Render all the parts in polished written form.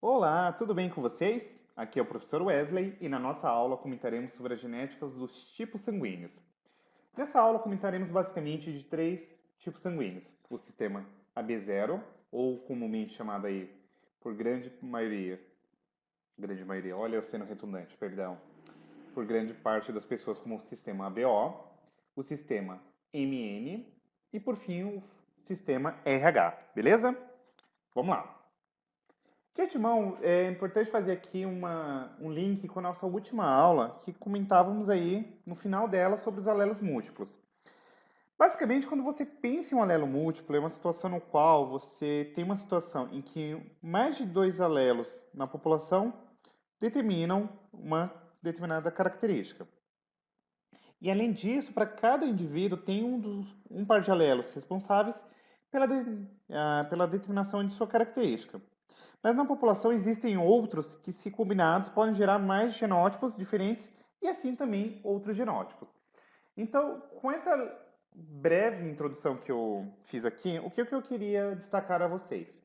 Olá, tudo bem com vocês? Aqui é o professor Wesley e na nossa aula comentaremos sobre as genéticas dos tipos sanguíneos. Nessa aula comentaremos basicamente de três tipos sanguíneos: o sistema AB0, ou comumente chamado aí por grande maioria, olha eu sendo redundante, perdão, por grande parte das pessoas como o sistema ABO, o sistema MN e por fim o sistema RH, beleza? Vamos lá. De antemão, é importante fazer aqui um link com a nossa última aula, que comentávamos aí no final dela sobre os alelos múltiplos. Basicamente, quando você pensa em um alelo múltiplo, é uma situação no qual você tem uma situação em que mais de dois alelos na população determinam uma determinada característica. E além disso, para cada indivíduo tem um par de alelos responsáveis pela determinação de sua característica. Mas na população existem outros que, se combinados, podem gerar mais genótipos diferentes e assim também outros genótipos. Então, com essa breve introdução que eu fiz aqui, o que eu queria destacar a vocês?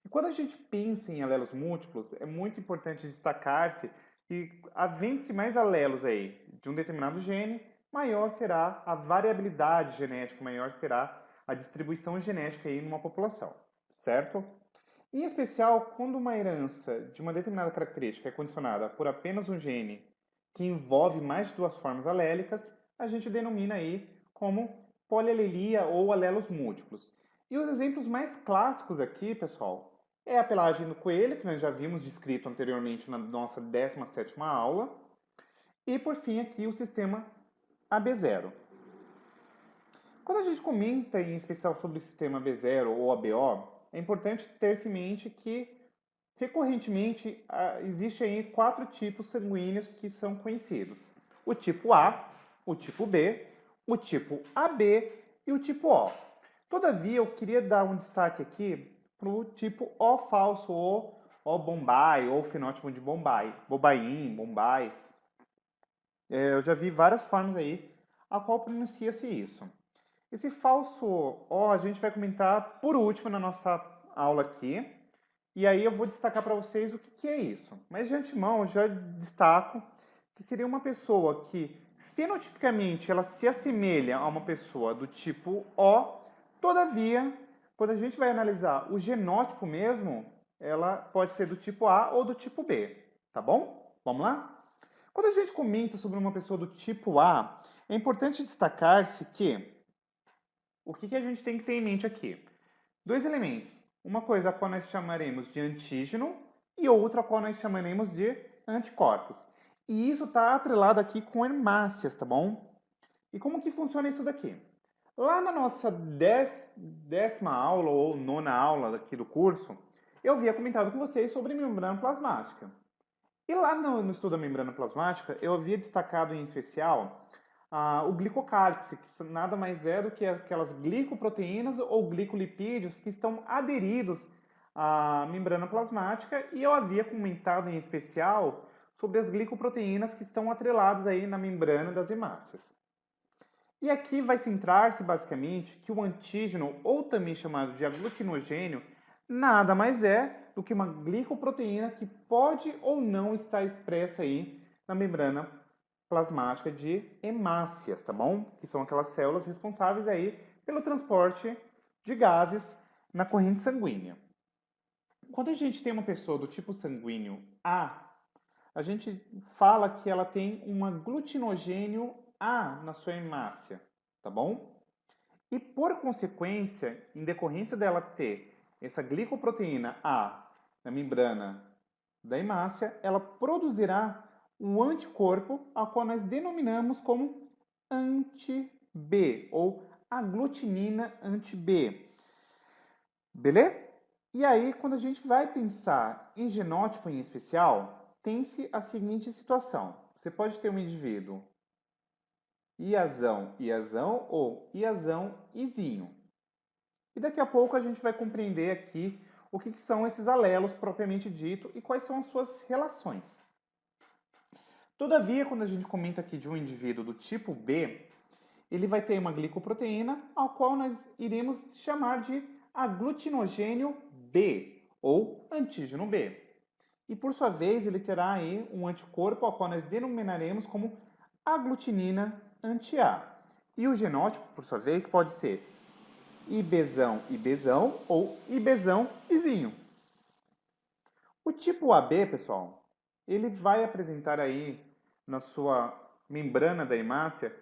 E quando a gente pensa em alelos múltiplos, é muito importante destacar-se que, havendo-se mais alelos aí de um determinado gene, maior será a variabilidade genética, maior será a distribuição genética aí numa população, certo? Em especial, quando uma herança de uma determinada característica é condicionada por apenas um gene que envolve mais de duas formas alélicas, a gente denomina aí como polialelia ou alelos múltiplos. E os exemplos mais clássicos aqui, pessoal, é a pelagem do coelho, que nós já vimos descrito anteriormente na nossa 17ª aula, e por fim aqui o sistema AB0. Quando a gente comenta em especial sobre o sistema AB0 ou ABO, é importante ter-se em mente que recorrentemente, existem aí quatro tipos sanguíneos que são conhecidos: o tipo A, o tipo B, o tipo AB e o tipo O. Todavia, eu queria dar um destaque aqui para o tipo O falso, ou O Bombay, ou fenótipo de Bombay, Bobain, Bombay. Eu já vi várias formas aí a qual pronuncia-se isso. Esse falso O a gente vai comentar por último na nossa aula aqui. E aí eu vou destacar para vocês o que é isso. Mas de antemão eu já destaco que seria uma pessoa que fenotipicamente ela se assemelha a uma pessoa do tipo O, todavia, quando a gente vai analisar o genótipo mesmo, ela pode ser do tipo A ou do tipo B, tá bom? Vamos lá? Quando a gente comenta sobre uma pessoa do tipo A, é importante destacar-se que o que a gente tem que ter em mente aqui? Dois elementos. Uma coisa a qual nós chamaremos de antígeno e outra a qual nós chamaremos de anticorpos. E isso está atrelado aqui com hemácias, tá bom? E como que funciona isso daqui? Lá na nossa 10ª aula ou 9ª aula aqui do curso, eu havia comentado com vocês sobre membrana plasmática. E lá no estudo da membrana plasmática, eu havia destacado em especial o glicocálix, que nada mais é do que aquelas glicoproteínas ou glicolipídios que estão aderidos à membrana plasmática, e eu havia comentado em especial sobre as glicoproteínas que estão atreladas aí na membrana das hemácias. E aqui vai centrar-se basicamente que o antígeno, ou também chamado de aglutinogênio, nada mais é do que uma glicoproteína que pode ou não estar expressa aí na membrana plasmática de hemácias, tá bom? Que são aquelas células responsáveis aí pelo transporte de gases na corrente sanguínea. Quando a gente tem uma pessoa do tipo sanguíneo a gente fala que ela tem um aglutinogênio A na sua hemácia, tá bom? E por consequência, em decorrência dela ter essa glicoproteína A na membrana da hemácia, ela produzirá um anticorpo, ao qual nós denominamos como anti-B, ou aglutinina anti-B. Beleza? E aí, quando a gente vai pensar em genótipo em especial, tem-se a seguinte situação. Você pode ter um indivíduo iazão, iazão ou iazão, izinho. E daqui a pouco a gente vai compreender aqui o que são esses alelos propriamente dito e quais são as suas relações. Todavia, quando a gente comenta aqui de um indivíduo do tipo B, ele vai ter uma glicoproteína, ao qual nós iremos chamar de aglutinogênio B, ou antígeno B. e por sua vez ele terá aí um anticorpo, ao qual nós denominaremos como aglutinina anti-A. E o genótipo, por sua vez, pode ser IBzão IBzão ou IBzão Izinho. O tipo AB, pessoal, ele vai apresentar aí na sua membrana da hemácia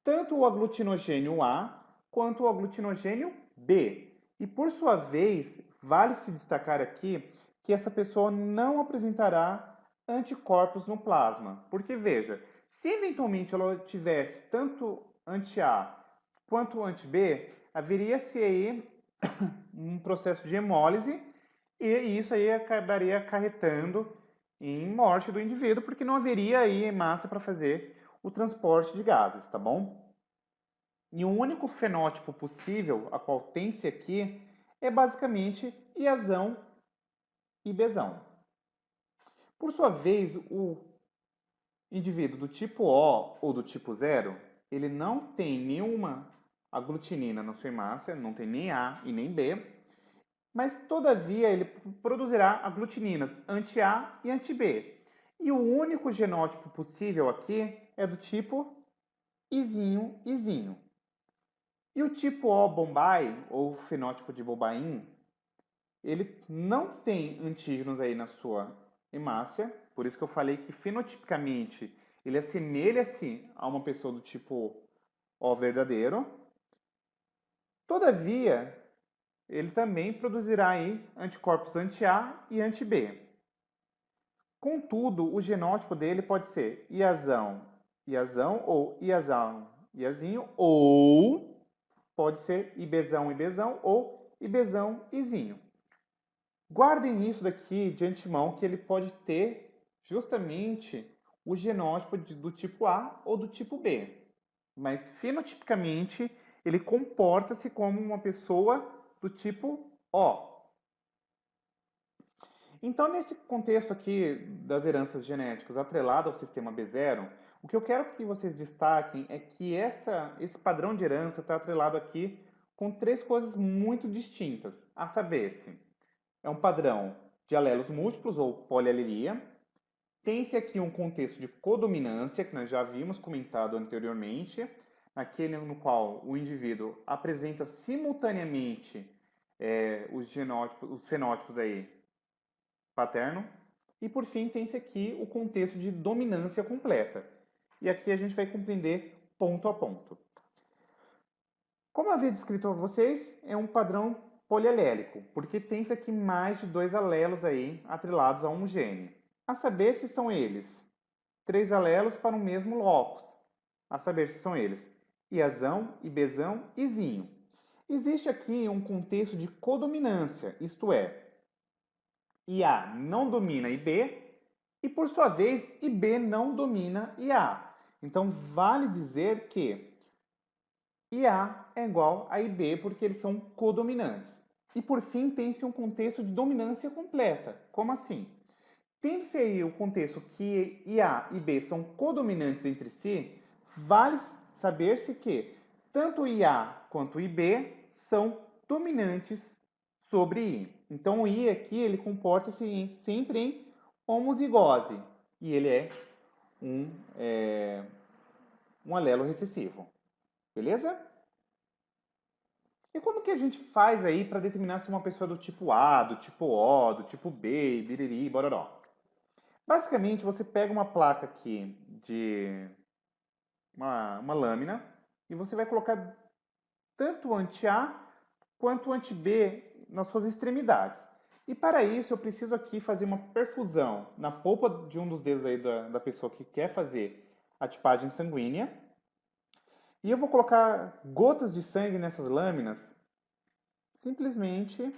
tanto o aglutinogênio A quanto o aglutinogênio B. E por sua vez, vale se destacar aqui que essa pessoa não apresentará anticorpos no plasma. Porque veja, se eventualmente ela tivesse tanto anti-A quanto anti-B, haveria-se aí um processo de hemólise e isso aí acabaria acarretando em morte do indivíduo, porque não haveria aí hemácia para fazer o transporte de gases, tá bom? E o único fenótipo possível, a qual tem-se aqui, é basicamente Iazão e Bzão. Por sua vez, o indivíduo do tipo O ou do tipo 0, ele não tem nenhuma aglutinina na sua hemácia, não tem nem A e nem B, mas todavia ele produzirá aglutininas anti-A e anti-B. E o único genótipo possível aqui é do tipo Izinho, Izinho. E o tipo O Bombay, ou fenótipo de Bobain, ele não tem antígenos aí na sua hemácia, por isso que eu falei que fenotipicamente ele assemelha-se a uma pessoa do tipo O verdadeiro. Todavia, ele também produzirá aí anticorpos anti-A e anti-B. Contudo, o genótipo dele pode ser Iazão, Iazão ou Iazão, Iazinho, ou pode ser IBzão, IBzão ou IBzão, Izinho. Guardem isso daqui de antemão, que ele pode ter justamente o genótipo do tipo A ou do tipo B. Mas fenotipicamente ele comporta-se como uma pessoa do tipo O. Então, nesse contexto aqui das heranças genéticas atrelado ao sistema B0, o que eu quero que vocês destaquem é que esse padrão de herança está atrelado aqui com três coisas muito distintas, a saber-se, é um padrão de alelos múltiplos ou polialelia, tem-se aqui um contexto de codominância, que nós já havíamos comentado anteriormente, aquele no qual o indivíduo apresenta simultaneamente os fenótipos aí paterno. E por fim, tem-se aqui o contexto de dominância completa. E aqui a gente vai compreender ponto a ponto. Como eu havia descrito a vocês, é um padrão polialélico, porque tem-se aqui mais de dois alelos aí atrelados a um gene. A saber se são eles três alelos para o mesmo locus. A saber se são eles Iazão, Ibzão e Zinho. Existe aqui um contexto de codominância, isto é, IA não domina IB e, por sua vez, IB não domina IA. Então, vale dizer que IA é igual a IB porque eles são codominantes. E, por fim, tem-se um contexto de dominância completa. Como assim? Tendo-se aí o contexto que IA e B são codominantes entre si, vale saber-se que tanto IA quanto IB são dominantes sobre I. Então o I aqui ele comporta-se sempre em homozigose e ele é um alelo recessivo. Beleza? E como que a gente faz aí para determinar se uma pessoa é do tipo A, do tipo O, do tipo B, biriri, bororó? Basicamente, você pega uma placa aqui de uma lâmina e você vai colocar tanto o anti-A quanto o anti-B nas suas extremidades. E para isso eu preciso aqui fazer uma perfusão na polpa de um dos dedos aí da pessoa que quer fazer a tipagem sanguínea. E eu vou colocar gotas de sangue nessas lâminas, simplesmente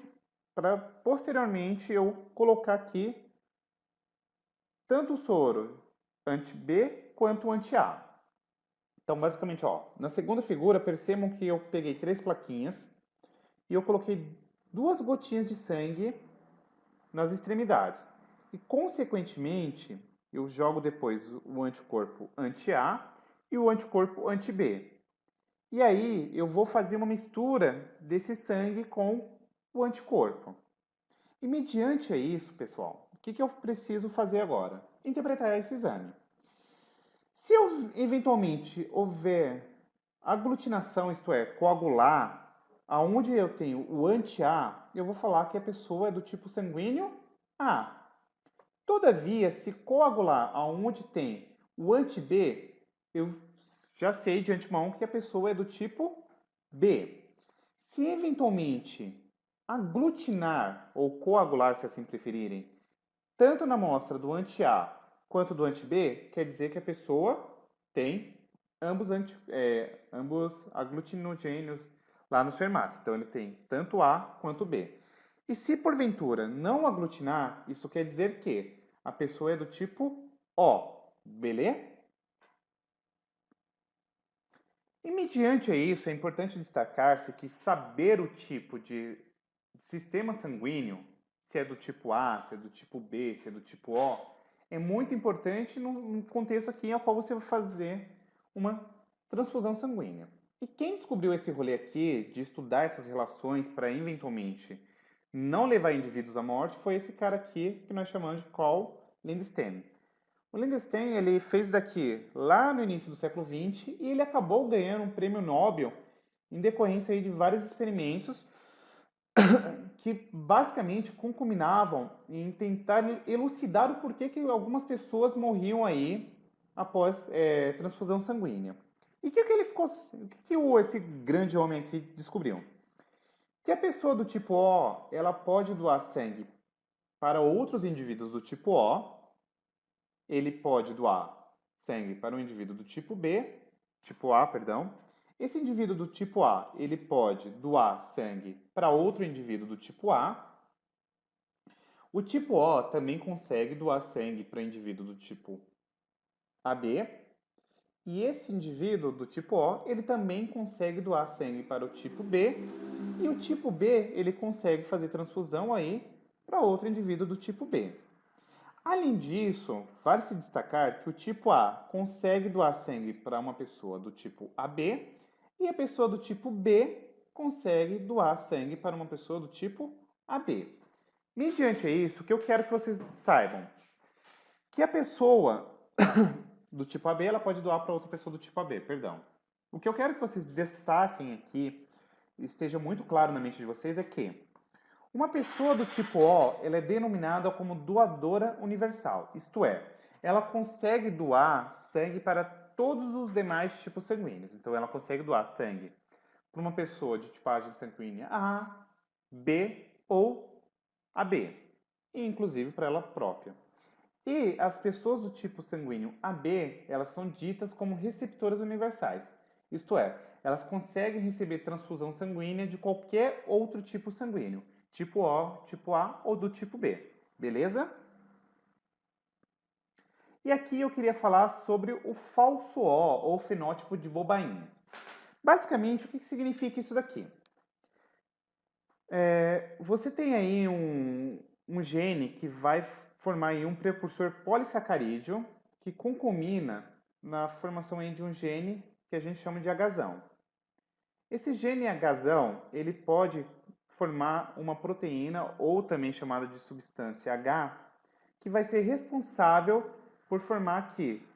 para posteriormente eu colocar aqui tanto o soro anti-B quanto o anti-A. Então, basicamente, ó, na segunda figura, percebam que eu peguei três plaquinhas e eu coloquei duas gotinhas de sangue nas extremidades. E, consequentemente, eu jogo depois o anticorpo anti-A e o anticorpo anti-B. E aí, eu vou fazer uma mistura desse sangue com o anticorpo. E mediante isso, pessoal, que eu preciso fazer agora? Interpretar esse exame. Se eu, eventualmente houver aglutinação, isto é, coagular, aonde eu tenho o anti-A, eu vou falar que a pessoa é do tipo sanguíneo A. Todavia, se coagular aonde tem o anti-B, eu já sei de antemão que a pessoa é do tipo B. Se eventualmente aglutinar ou coagular, se assim preferirem, tanto na amostra do anti-A quanto do anti-B, quer dizer que a pessoa tem ambos aglutinogênios lá no seu hemácia. Então ele tem tanto A quanto B. E se porventura não aglutinar, isso quer dizer que a pessoa é do tipo O, beleza? E mediante a isso, é importante destacar-se que saber o tipo de sistema sanguíneo, se é do tipo A, se é do tipo B, se é do tipo O, é muito importante no contexto aqui ao qual você vai fazer uma transfusão sanguínea. E quem descobriu esse rolê aqui de estudar essas relações para eventualmente não levar indivíduos à morte foi esse cara aqui que nós chamamos de Carl Landstein. O Landstein ele fez daqui lá no início do século XX e ele acabou ganhando um prêmio Nobel em decorrência aí de vários experimentos que basicamente concominavam em tentar elucidar o porquê que algumas pessoas morriam aí após transfusão sanguínea. E o que ele ficou, esse grande homem aqui descobriu? Que a pessoa do tipo O, ela pode doar sangue para outros indivíduos do tipo O, ele pode doar sangue para um indivíduo do tipo B, tipo A, perdão. Esse indivíduo do tipo A, ele pode doar sangue para outro indivíduo do tipo A. O tipo O também consegue doar sangue para indivíduo do tipo AB. E esse indivíduo do tipo O, ele também consegue doar sangue para o tipo B. E o tipo B, ele consegue fazer transfusão aí para outro indivíduo do tipo B. Além disso, vale se destacar que o tipo A consegue doar sangue para uma pessoa do tipo AB e a pessoa do tipo B consegue doar sangue para uma pessoa do tipo AB. Mediante isso, o que eu quero que vocês saibam? Que a pessoa do tipo AB ela pode doar para outra pessoa do tipo AB, perdão. O que eu quero que vocês destaquem aqui, esteja muito claro na mente de vocês, é que uma pessoa do tipo O, ela é denominada como doadora universal. Isto é, ela consegue doar sangue para todos os demais tipos sanguíneos. Então, ela consegue doar sangue para uma pessoa de tipagem sanguínea A, B ou AB, e inclusive para ela própria. E as pessoas do tipo sanguíneo AB, elas são ditas como receptoras universais. Isto é, elas conseguem receber transfusão sanguínea de qualquer outro tipo sanguíneo, tipo O, tipo A ou do tipo B. Beleza? E aqui eu queria falar sobre o falso O, ou fenótipo de Bobain. Basicamente, o que significa isso daqui? Você tem aí um gene que vai formar aí um precursor polissacarídeo que concomina na formação aí de um gene que a gente chama de agazão. Esse gene agazão, ele pode formar uma proteína, ou também chamada de substância H, que vai ser responsável por formar aqui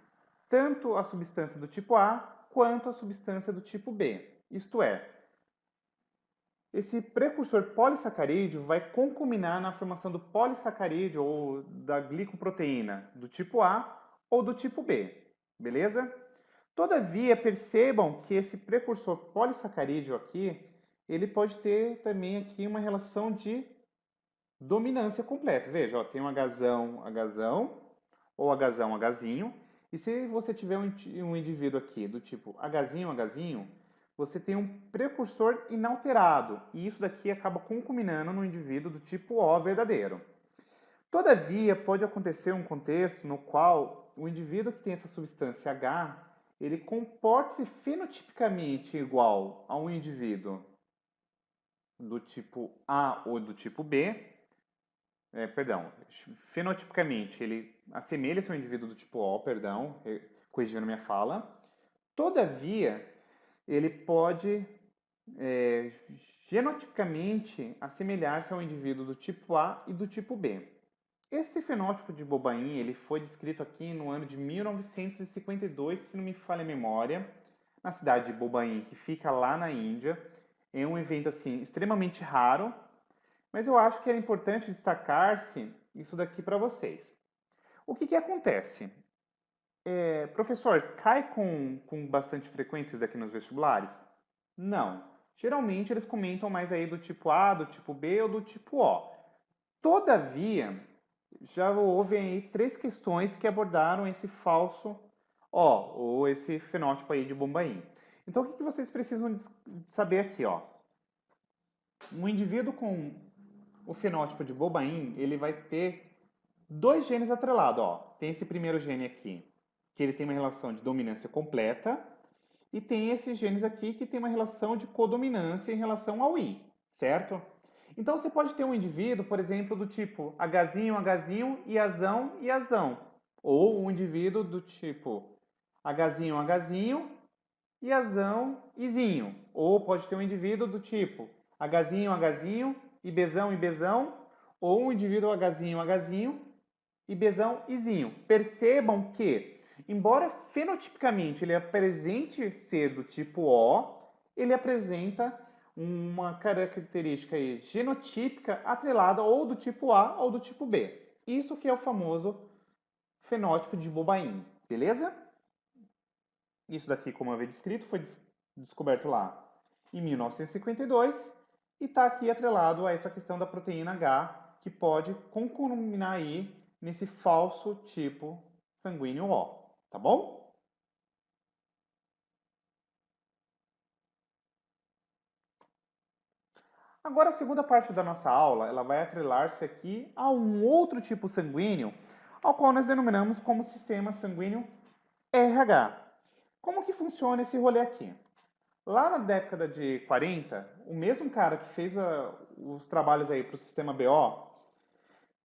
tanto a substância do tipo A quanto a substância do tipo B. Isto é, esse precursor polissacarídeo vai concominar na formação do polissacarídeo ou da glicoproteína do tipo A ou do tipo B, beleza? Todavia, percebam que esse precursor polissacarídeo aqui, ele pode ter também aqui uma relação de dominância completa. Veja, ó, tem um Hzão, Hzão, ou Hzão, Hzinho, e se você tiver um indivíduo aqui do tipo Hzinho, Hzinho, você tem um precursor inalterado, e isso daqui acaba concominando no indivíduo do tipo O verdadeiro. Todavia, pode acontecer um contexto no qual o indivíduo que tem essa substância H, ele comporta-se fenotipicamente igual a um indivíduo do tipo A ou do tipo B, fenotipicamente ele assemelha-se ao indivíduo do tipo O, corrigindo minha fala. Todavia, ele pode genotipicamente assemelhar-se ao indivíduo do tipo A e do tipo B. Esse fenótipo de Bobain, ele foi descrito aqui no ano de 1952, se não me falha a memória, na cidade de Bobain, que fica lá na Índia. É um evento assim extremamente raro, mas eu acho que era importante destacar-se isso daqui para vocês. O que acontece? Professor, cai com bastante frequência isso daqui nos vestibulares? Não. Geralmente eles comentam mais aí do tipo A, do tipo B ou do tipo O. Todavia, já houve aí 3 questões que abordaram esse falso O, ou esse fenótipo aí de Bombaim. Então, o que vocês precisam saber aqui, ó? Um indivíduo com o fenótipo de Bobain, ele vai ter 2 genes atrelados, ó. Tem esse primeiro gene aqui, que ele tem uma relação de dominância completa, e tem esses genes aqui que tem uma relação de codominância em relação ao I, certo? Então você pode ter um indivíduo, por exemplo, do tipo Hzinho, Hzinho, Iazão, Iazão. Ou um indivíduo do tipo Hzinho, Hzinho, Iazão, Izinho. Ou pode ter um indivíduo do tipo Hzinho, Hzinho, Ibzão, Ibzão. Ou um indivíduo Hzinho, Hzinho, Ibzão, Izinho. Percebam que, embora fenotipicamente ele apresente ser do tipo O, ele apresenta uma característica aí genotípica atrelada ou do tipo A ou do tipo B. Isso que é o famoso fenótipo de Bobain, beleza? Isso daqui, como eu havia descrito, foi descoberto lá em 1952 e está aqui atrelado a essa questão da proteína H, que pode concombinar aí nesse falso tipo sanguíneo O, tá bom? Agora, a segunda parte da nossa aula, ela vai atrelar-se aqui a um outro tipo sanguíneo, ao qual nós denominamos como sistema sanguíneo RH. Como que funciona esse rolê aqui? Lá na década de 40, o mesmo cara que fez os trabalhos aí para o sistema BO,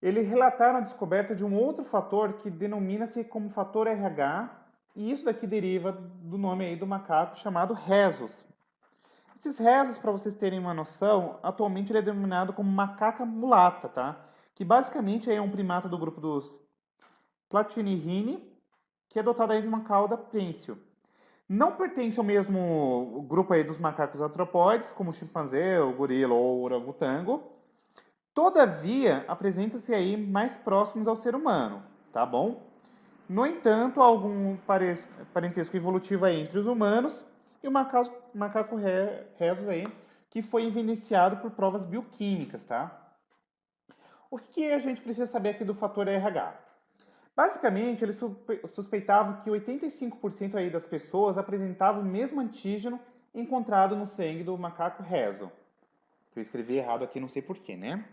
ele relataram a descoberta de um outro fator que denomina-se como fator RH, e isso daqui deriva do nome aí do macaco chamado rhesus. Esses rhesus, para vocês terem uma noção, atualmente ele é denominado como macaca mulata, tá? Que basicamente é um primata do grupo dos Platynidae, que é dotado aí de uma cauda prênsil. Não pertence ao mesmo grupo aí dos macacos antropóides, como o chimpanzé, o gorila ou o orangotango. Todavia, apresenta-se aí mais próximos ao ser humano, tá bom? No entanto, há algum parentesco evolutivo aí entre os humanos e o macaco rhesus aí, que foi evidenciado por provas bioquímicas, tá? O que a gente precisa saber aqui do fator RH? Basicamente, eles suspeitavam que 85% aí das pessoas apresentavam o mesmo antígeno encontrado no sangue do macaco rhesus. Eu escrevi errado aqui, não sei porquê, né?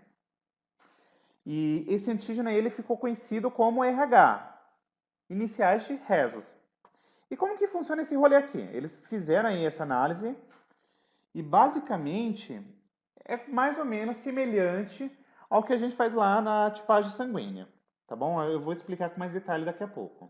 E esse antígeno aí, ele ficou conhecido como RH, iniciais de rhesus. E como que funciona esse rolê aqui? Eles fizeram aí essa análise e basicamente é mais ou menos semelhante ao que a gente faz lá na tipagem sanguínea, tá bom? Eu vou explicar com mais detalhe daqui a pouco.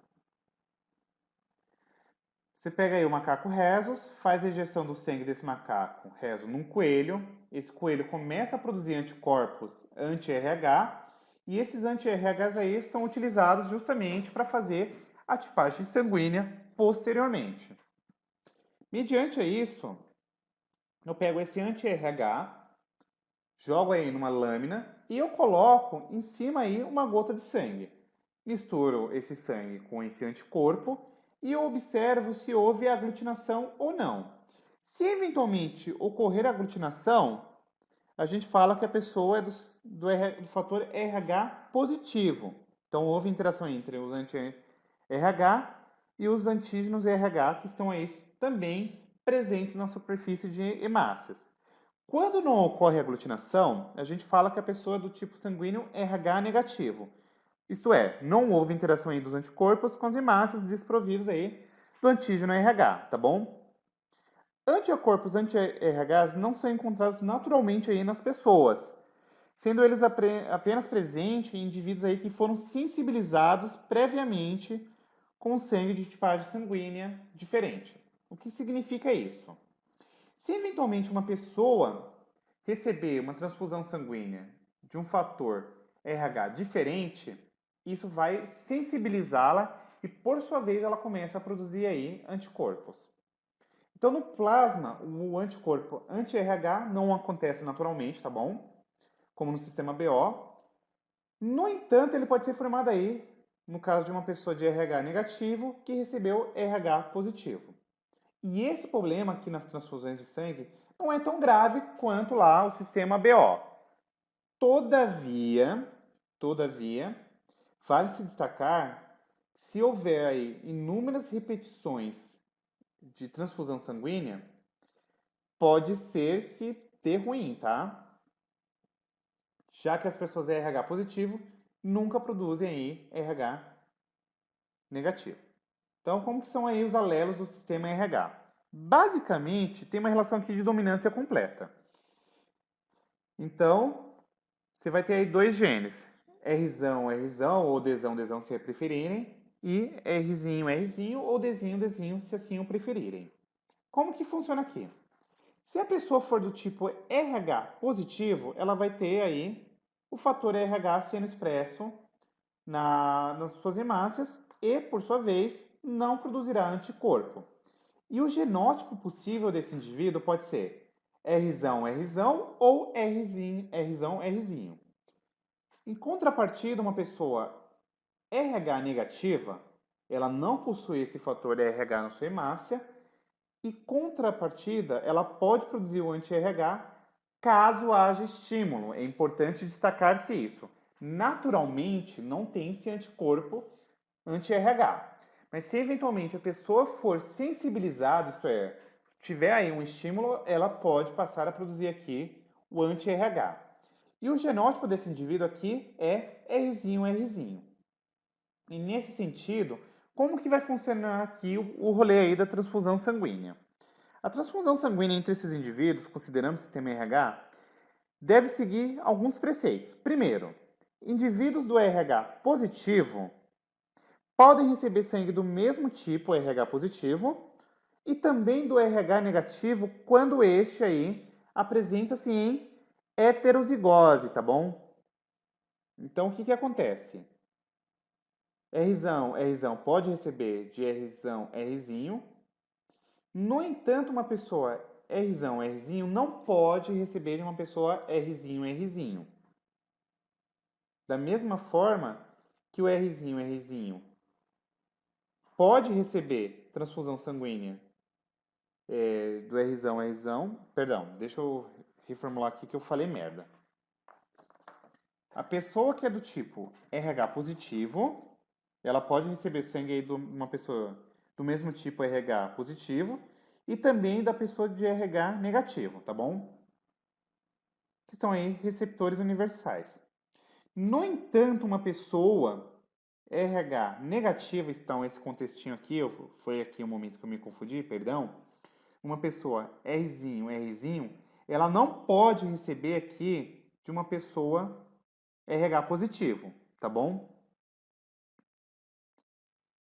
Você pega aí o macaco rhesus, faz a injeção do sangue desse macaco rhesus num coelho, esse coelho começa a produzir anticorpos anti-RH e esses anti-RHs aí são utilizados justamente para fazer a tipagem sanguínea posteriormente. Mediante isso, eu pego esse anti-RH, jogo aí numa lâmina e eu coloco em cima aí uma gota de sangue. Misturo esse sangue com esse anticorpo e eu observo se houve aglutinação ou não. Se eventualmente ocorrer aglutinação, a gente fala que a pessoa é do fator RH positivo. Então houve interação entre os anti-RH e os antígenos RH que estão aí também presentes na superfície de hemácias. Quando não ocorre aglutinação, a gente fala que a pessoa é do tipo sanguíneo RH negativo. Isto é, não houve interação aí dos anticorpos com as hemácias desprovidos aí do antígeno RH, tá bom? Anticorpos anti-RHs não são encontrados naturalmente aí nas pessoas, sendo eles apenas presentes em indivíduos aí que foram sensibilizados previamente com sangue de tipagem sanguínea diferente. O que significa isso? Se eventualmente uma pessoa receber uma transfusão sanguínea de um fator RH diferente, isso vai sensibilizá-la e, por sua vez, ela começa a produzir aí anticorpos. Então, no plasma, o anticorpo anti-RH não acontece naturalmente, tá bom? Como no sistema BO. No entanto, ele pode ser formado aí, no caso de uma pessoa de RH negativo que recebeu RH positivo. E esse problema aqui nas transfusões de sangue não é tão grave quanto lá o sistema BO. Todavia, vale se destacar que se houver aí inúmeras repetições de transfusão sanguínea, pode ser que dê ruim, tá? Já que as pessoas RH positivo nunca produzem aí RH negativo. Então, como que são aí os alelos do sistema RH? Basicamente, tem uma relação aqui de dominância completa. Então, você vai ter aí dois genes, Rzão, Rzão, ou Dzão, Dzão, se preferirem, e Rzinho, Rzinho, ou Dzinho, Dzinho, se assim o preferirem. Como que funciona aqui? Se a pessoa for do tipo RH positivo, ela vai ter aí o fator RH sendo expresso nas suas hemácias e, por sua vez, não produzirá anticorpo. E o genótipo possível desse indivíduo pode ser Rzão, Rzão ou Rzinho, Rzão, Rzinho. Em contrapartida, uma pessoa RH negativa, ela não possui esse fator RH na sua hemácia e, contrapartida, ela pode produzir o anti-RH caso haja estímulo. É importante destacar-se isso. Naturalmente, não tem esse anticorpo anti-RH. Mas se eventualmente a pessoa for sensibilizada, isto é, tiver aí um estímulo, ela pode passar a produzir aqui o anti-RH. E o genótipo desse indivíduo aqui é Rzinho, Rzinho. E nesse sentido, como que vai funcionar aqui o rolê aí da transfusão sanguínea? A transfusão sanguínea entre esses indivíduos, considerando o sistema RH, deve seguir alguns preceitos. Primeiro, indivíduos do RH positivo podem receber sangue do mesmo tipo RH positivo e também do RH negativo quando este aí apresenta-se em heterozigose, tá bom? Então, o que que acontece? Rzão pode receber de Rzão, Rzinho. No entanto, uma pessoa Rzão, Rzinho não pode receber de uma pessoa Rzinho, Rzinho. Da mesma forma que o Rzinho, Rzinho pode receber transfusão sanguínea do Rzão, Rzão. Perdão, deixa eu reformular aqui que eu falei merda. A pessoa que é do tipo RH positivo, ela pode receber sangue aí de uma pessoa do mesmo tipo RH positivo e também da pessoa de RH negativo, tá bom? Que são aí receptores universais. No entanto, uma pessoa RH negativa, então esse contextinho aqui, foi aqui o momento que eu me confundi, perdão. Uma pessoa Rzinho, Rzinho, ela não pode receber aqui de uma pessoa RH positivo, tá bom?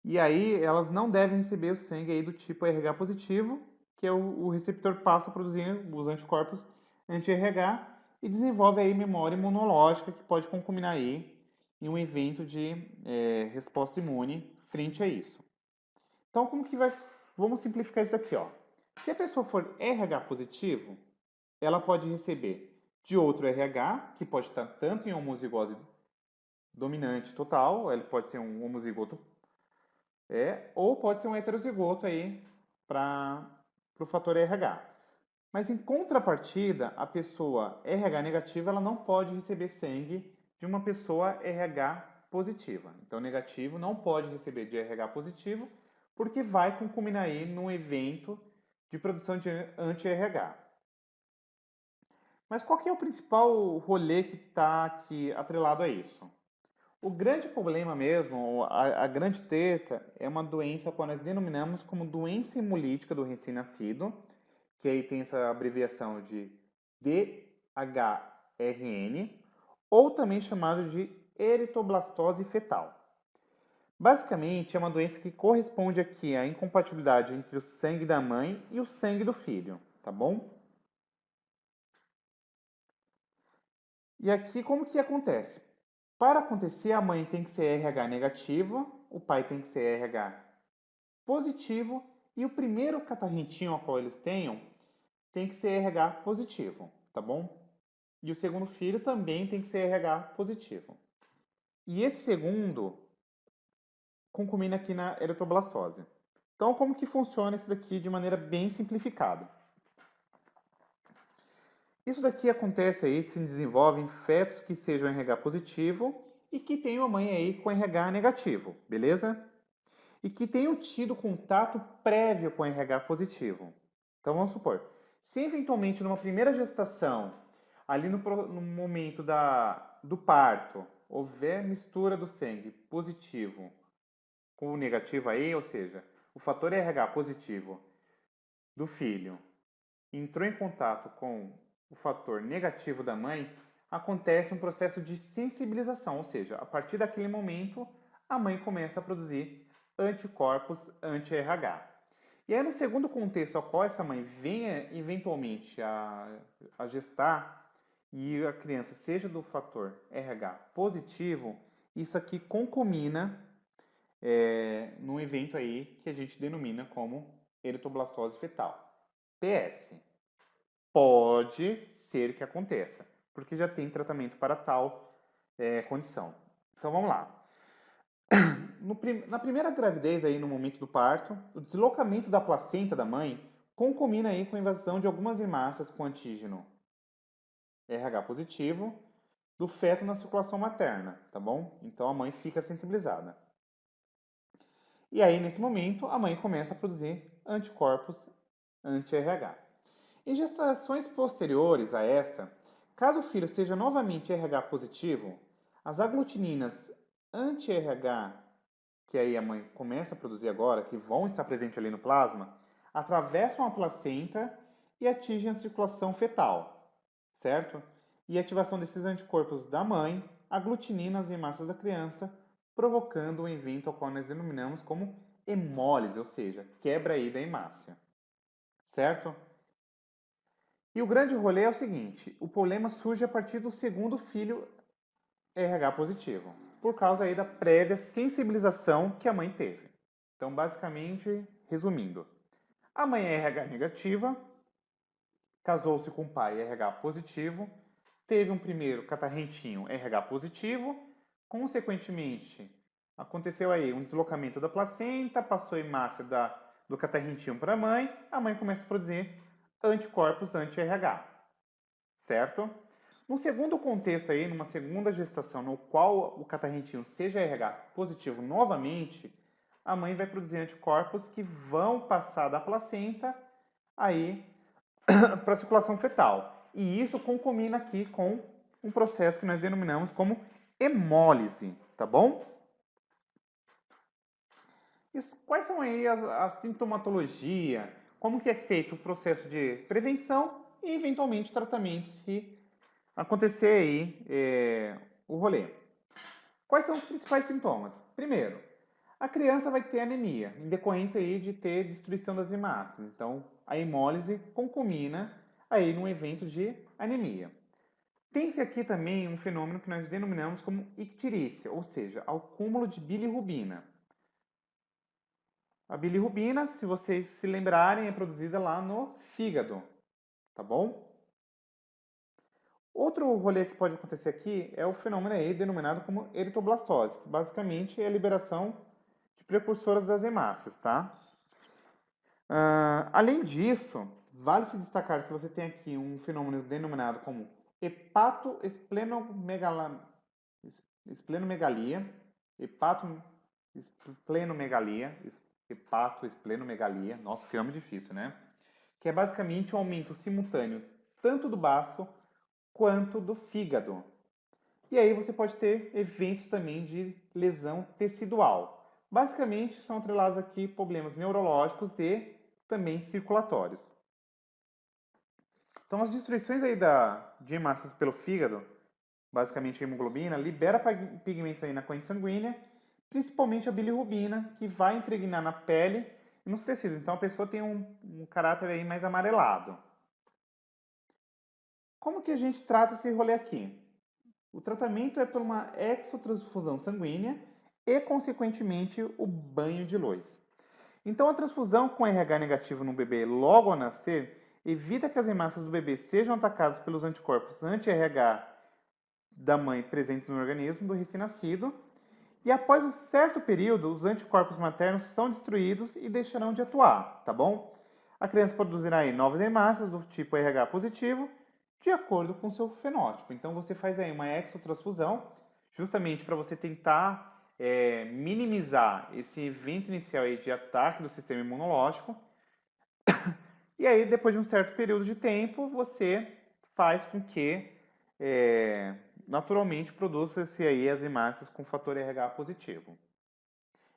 E aí elas não devem receber o sangue aí do tipo RH positivo, que é o receptor passa a produzir os anticorpos anti-RH e desenvolve aí memória imunológica que pode concominar aí em um evento de resposta imune frente a isso. Então, como que vai? Vamos simplificar isso daqui, ó. Se a pessoa for RH positivo, ela pode receber de outro RH, que pode estar tanto em homozigose dominante total, ele pode ser um homozigoto ou pode ser um heterozigoto aí para o fator RH. Mas em contrapartida, a pessoa RH negativa ela não pode receber sangue de uma pessoa RH positiva. Então, negativo não pode receber de RH positivo, porque vai concluir aí num evento de produção de anti-RH. Mas qual que é o principal rolê que está aqui atrelado a isso? O grande problema mesmo, a grande treta, é uma doença que nós denominamos como doença hemolítica do recém-nascido, que aí tem essa abreviação de DHRN, ou também chamado de eritoblastose fetal. Basicamente, é uma doença que corresponde aqui à incompatibilidade entre o sangue da mãe e o sangue do filho, tá bom? E aqui, como que acontece? Para acontecer, a mãe tem que ser RH negativa, o pai tem que ser RH positivo e o primeiro catarrentinho ao qual eles tenham tem que ser RH positivo, tá bom? E o segundo filho também tem que ser RH positivo. E esse segundo concumina aqui na eritroblastose. Então, como que funciona isso daqui de maneira bem simplificada? Isso daqui acontece aí, se desenvolve em fetos que sejam RH positivo e que tenham a mãe aí com RH negativo, beleza? E que tenham tido contato prévio com RH positivo. Então vamos supor, se eventualmente numa primeira gestação, ali no momento do parto, houver mistura do sangue positivo com o negativo aí, ou seja, o fator RH positivo do filho entrou em contato com o fator negativo da mãe, acontece um processo de sensibilização, ou seja, a partir daquele momento, a mãe começa a produzir anticorpos anti-RH. E aí, no segundo contexto ao qual essa mãe venha eventualmente a gestar e a criança seja do fator RH positivo, isso aqui concomina num evento aí que a gente denomina como eritoblastose fetal. PS. Pode ser que aconteça, porque já tem tratamento para tal condição. Então vamos lá. Na primeira gravidez, aí, no momento do parto, o deslocamento da placenta da mãe concomina aí com a invasão de algumas hemácias com antígeno RH positivo do feto na circulação materna, tá bom? Então a mãe fica sensibilizada. E aí, nesse momento, a mãe começa a produzir anticorpos anti-RH. Em gestações posteriores a esta, caso o filho seja novamente RH positivo, as aglutininas anti-RH, que aí a mãe começa a produzir agora, que vão estar presentes ali no plasma, atravessam a placenta e atingem a circulação fetal, certo? E a ativação desses anticorpos da mãe aglutinina as hemácias da criança, provocando um evento ao qual nós denominamos como hemólise, ou seja, quebra aí da hemácia, certo? E o grande rolê é o seguinte, o problema surge a partir do segundo filho RH positivo, por causa aí da prévia sensibilização que a mãe teve. Então, basicamente, resumindo, a mãe é RH negativa, casou-se com o pai RH positivo, teve um primeiro catarrentinho RH positivo, consequentemente, aconteceu aí um deslocamento da placenta, passou a hemácia do catarrentinho para a mãe começa a produzir anticorpos anti-RH, certo? No segundo contexto aí, numa segunda gestação, no qual o catarrentinho seja RH positivo novamente, a mãe vai produzir anticorpos que vão passar da placenta aí para a circulação fetal. E isso concomina aqui com um processo que nós denominamos como hemólise, tá bom? Quais são aí a sintomatologia, como que é feito o processo de prevenção e eventualmente tratamento se acontecer aí o rolê. Quais são os principais sintomas? Primeiro, a criança vai ter anemia, em decorrência aí de ter destruição das hemácias. Então, a hemólise concomina aí num evento de anemia. Tem-se aqui também um fenômeno que nós denominamos como icterícia, ou seja, ao cúmulo de bilirrubina. A bilirrubina, se vocês se lembrarem, é produzida lá no fígado, tá bom? Outro rolê que pode acontecer aqui é o fenômeno aí denominado como eritoblastose, que basicamente é a liberação de precursoras das hemácias, tá? Além disso, vale se destacar que você tem aqui um fenômeno denominado como hepatoesplenomegalia, hepatoesplenomegalia, nossa, que nome difícil, né? Que é basicamente um aumento simultâneo tanto do baço quanto do fígado. E aí você pode ter eventos também de lesão tecidual. Basicamente, são atrelados aqui problemas neurológicos e também circulatórios. Então, as destruições aí de hemácias pelo fígado, basicamente a hemoglobina, libera pigmentos aí na corrente sanguínea, principalmente a bilirrubina, que vai impregnar na pele e nos tecidos. Então, a pessoa tem um caráter aí mais amarelado. Como que a gente trata esse rolê aqui? O tratamento é por uma exotransfusão sanguínea e, consequentemente, o banho de luz. Então, a transfusão com RH negativo no bebê logo ao nascer evita que as hemácias do bebê sejam atacadas pelos anticorpos anti-RH da mãe presentes no organismo do recém-nascido, e após um certo período, os anticorpos maternos são destruídos e deixarão de atuar, tá bom? A criança produzirá aí novas hemácias do tipo RH positivo, de acordo com o seu fenótipo. Então, você faz aí uma exotransfusão, justamente para você tentar minimizar esse evento inicial aí de ataque do sistema imunológico. E aí, depois de um certo período de tempo, você faz com que naturalmente produza-se aí as hemácias com fator RH positivo.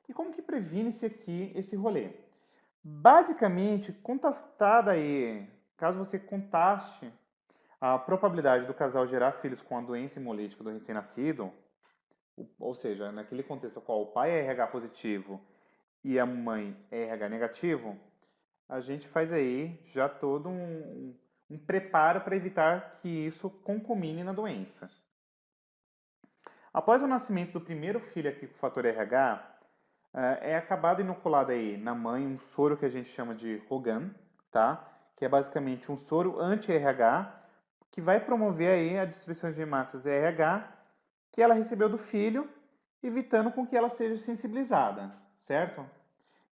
E como que previne-se aqui esse rolê? Basicamente, contastada aí, caso você contaste a probabilidade do casal gerar filhos com a doença hemolítica do recém-nascido, ou seja, naquele contexto no qual o pai é RH positivo e a mãe é RH negativo, a gente faz aí já todo um preparo para evitar que isso concomine na doença. Após o nascimento do primeiro filho aqui com fator RH, é acabado inoculado aí na mãe um soro que a gente chama de Rogan, tá? Que é basicamente um soro anti-RH que vai promover aí a destruição de hemácias RH que ela recebeu do filho, evitando com que ela seja sensibilizada, certo?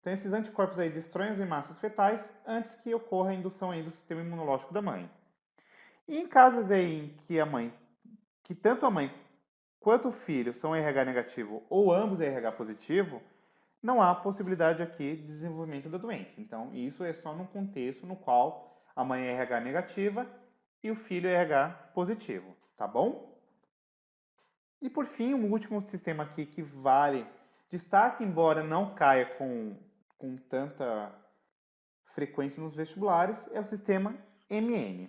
Então esses anticorpos aí destroem as hemácias fetais antes que ocorra a indução aí do sistema imunológico da mãe. E em casos aí em que tanto a mãe quanto o filho são RH negativo ou ambos RH positivo, não há possibilidade aqui de desenvolvimento da doença. Então, isso é só num contexto no qual a mãe é RH negativa e o filho é RH positivo, tá bom? E por fim, um último sistema aqui que vale destaque, embora não caia com tanta frequência nos vestibulares, é o sistema MN.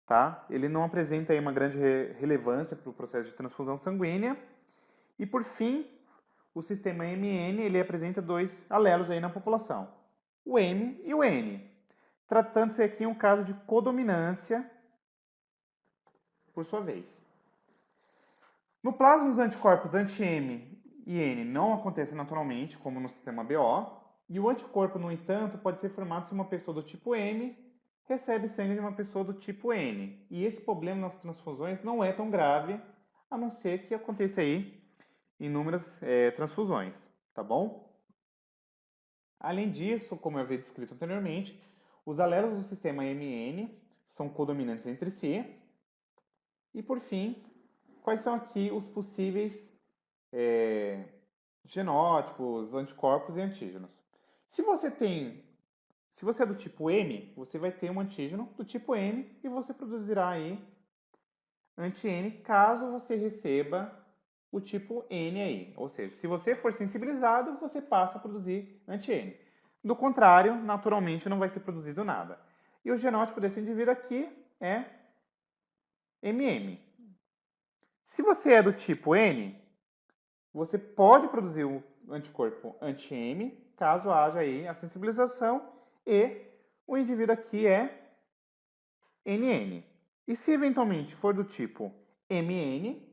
Tá? Ele não apresenta aí uma grande relevância para o processo de transfusão sanguínea. E por fim, o sistema MN ele apresenta dois alelos aí na população, o M e o N, tratando-se aqui um caso de codominância, por sua vez. No plasma, os anticorpos anti-M e N não acontecem naturalmente, como no sistema BO, e o anticorpo, no entanto, pode ser formado se uma pessoa do tipo M recebe sangue de uma pessoa do tipo N. E esse problema nas transfusões não é tão grave, a não ser que aconteça aí inúmeras transfusões, tá bom? Além disso, como eu havia descrito anteriormente, os alelos do sistema MN são codominantes entre si. E por fim, quais são aqui os possíveis genótipos, anticorpos e antígenos? Se você é do tipo M, você vai ter um antígeno do tipo M e você produzirá aí anti-N caso você receba o tipo N aí. Ou seja, se você for sensibilizado, você passa a produzir anti-N. Do contrário, naturalmente não vai ser produzido nada. E o genótipo desse indivíduo aqui é MM. Se você é do tipo N, você pode produzir o anticorpo anti-M, caso haja aí a sensibilização, e o indivíduo aqui é NN. E se eventualmente for do tipo MN,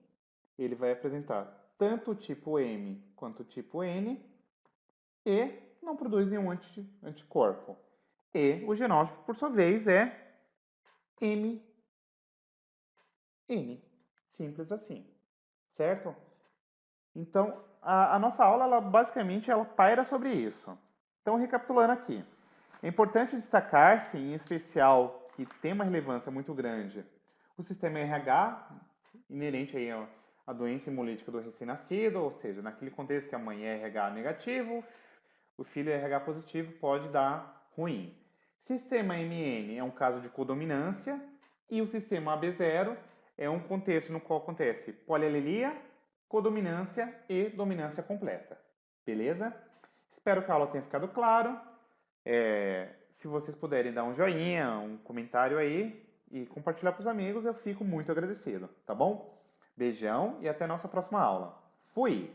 ele vai apresentar tanto o tipo M quanto o tipo N e não produz nenhum anticorpo. E o genótipo, por sua vez, é MN. Simples assim, certo? Então, a nossa aula, basicamente, ela paira sobre isso. Então, recapitulando aqui. É importante destacar-se, em especial, que tem uma relevância muito grande, o sistema RH, inerente aí à doença hemolítica do recém-nascido, ou seja, naquele contexto que a mãe é RH negativo, o filho é RH positivo, pode dar ruim. Sistema MN é um caso de codominância e o sistema AB0 é um contexto no qual acontece polialelia, codominância e dominância completa. Beleza? Espero que a aula tenha ficado claro. Se vocês puderem dar um joinha, um comentário aí e compartilhar para os amigos, eu fico muito agradecido, tá bom? Beijão e até a nossa próxima aula. Fui!